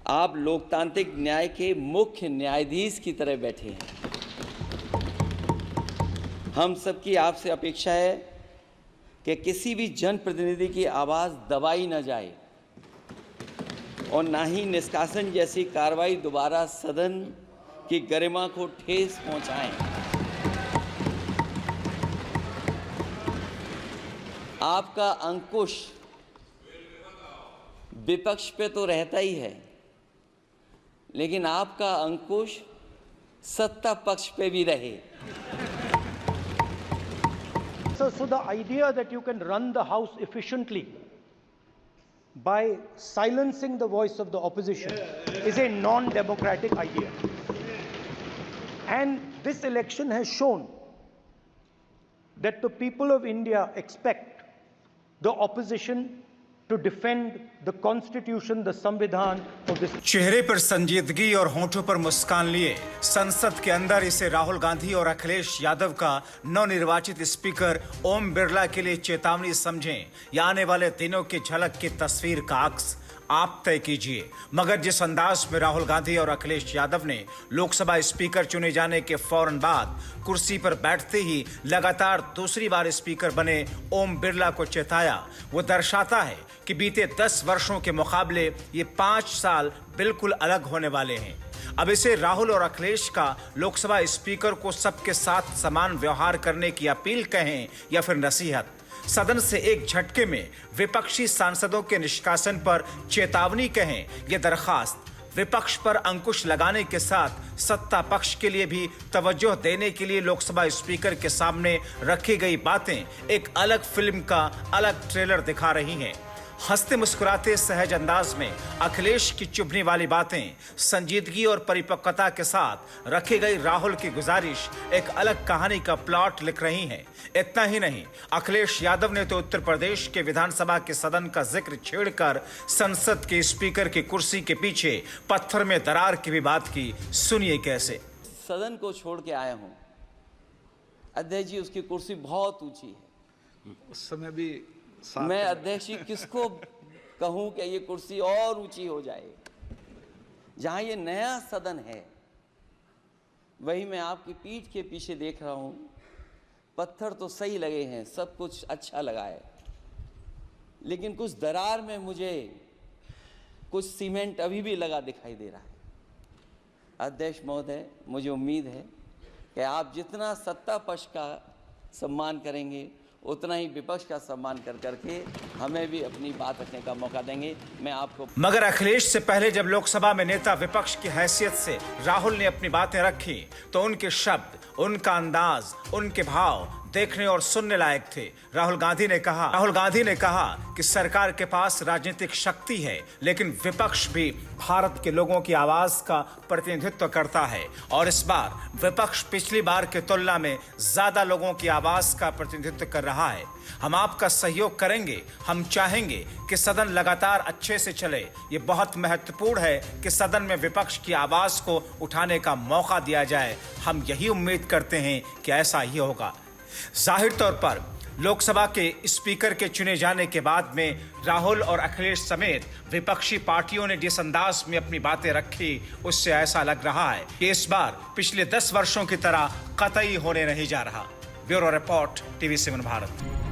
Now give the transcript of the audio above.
आप लोकतांत्रिक न्याय के मुख्य न्यायाधीश की तरह बैठे हैं। हम सबकी आपसे अपेक्षा है कि किसी भी जनप्रतिनिधि की आवाज़ दबाई न जाए और ना ही निष्कासन जैसी कार्रवाई दोबारा सदन की गरिमा को ठेस पहुंचाएं। आपका अंकुश विपक्ष पे तो रहता ही है, लेकिन आपका अंकुश सत्ता पक्ष पे भी रहे। So the idea that you can run the house efficiently by silencing the voice of the opposition is a non-democratic idea. And this election has shown that the people of India expect the opposition to defend the constitution, the संविधान of this. चेहरे पर संजीदगी और होंठों पर मुस्कान लिए संसद के अंदर इसे राहुल गांधी और अखिलेश यादव का नवनिर्वाचित स्पीकर ओम बिरला के लिए चेतावनी समझें या आने वाले दिनों की झलक की तस्वीर का अक्स आप तय कीजिए। मगर जिस अंदाज में राहुल गांधी और अखिलेश यादव ने लोकसभा स्पीकर चुने जाने के फौरन बाद कुर्सी पर बैठते ही लगातार दूसरी बार स्पीकर बने ओम बिरला को चेताया, वो दर्शाता है कि बीते 10 वर्षों के मुकाबले ये 5 साल बिल्कुल अलग होने वाले हैं। अब इसे राहुल और अखिलेश का लोकसभा स्पीकर को सबके साथ समान व्यवहार करने की अपील कहें या फिर नसीहत, सदन से एक झटके में विपक्षी सांसदों के निष्कासन पर चेतावनी कहें, यह दरखास्त विपक्ष पर अंकुश लगाने के साथ सत्ता पक्ष के लिए भी तवज्जो देने के लिए लोकसभा स्पीकर के सामने रखी गई बातें एक अलग फिल्म का अलग ट्रेलर दिखा रही हैं। हंसते मुस्कुराते सहज अंदाज में अखिलेश की चुभने वाली बातें संजीदगी और परिपक्वता के साथ रखी गई राहुल की गुजारिश एक अलग कहानी का प्लॉट लिख रही हैं। इतना ही नहीं, अखिलेश यादव ने तो उत्तर प्रदेश के विधानसभा के सदन का जिक्र छेड़कर संसद के स्पीकर की कुर्सी के पीछे पत्थर में दरार की भी बात की। सुनिए कैसे। सदन को छोड़ के आया हूं। अध्यक्ष जी, उसकी कुर्सी बहुत ऊंची है। उस समय भी मैं अध्यक्ष जी किसको कहूं कि ये कुर्सी और ऊंची हो जाए। जहां ये नया सदन है वही मैं आपकी पीठ के पीछे देख रहा हूं। पत्थर तो सही लगे हैं, सब कुछ अच्छा लगा है, लेकिन कुछ दरार में मुझे कुछ सीमेंट अभी भी लगा दिखाई दे रहा है। अध्यक्ष महोदय, मुझे उम्मीद है कि आप जितना सत्ता पक्ष का सम्मान करेंगे उतना ही विपक्ष का सम्मान कर करके हमें भी अपनी बात रखने का मौका देंगे। मैं आपको मगर अखिलेश से पहले जब लोकसभा में नेता विपक्ष की हैसियत से राहुल ने अपनी बातें रखी तो उनके शब्द, उनका अंदाज, उनके भाव देखने और सुनने लायक थे। राहुल गांधी ने कहा कि सरकार के पास राजनीतिक शक्ति है, लेकिन विपक्ष भी भारत के लोगों की आवाज का प्रतिनिधित्व करता है और इस बार विपक्ष पिछली बार की तुलना में ज्यादा लोगों की आवाज का प्रतिनिधित्व कर रहा है। हम आपका सहयोग करेंगे। हम चाहेंगे कि सदन लगातार अच्छे से चले। ये बहुत महत्वपूर्ण है कि सदन में विपक्ष की आवाज को उठाने का मौका दिया जाए। हम यही उम्मीद करते हैं कि ऐसा ही होगा। जाहिर तौर पर लोकसभा के स्पीकर के चुने जाने के बाद में राहुल और अखिलेश समेत विपक्षी पार्टियों ने जिस अंदाज में अपनी बातें रखी, उससे ऐसा लग रहा है कि इस बार पिछले 10 वर्षों की तरह कतई होने नहीं जा रहा। Bureau report, TV7 Bharat.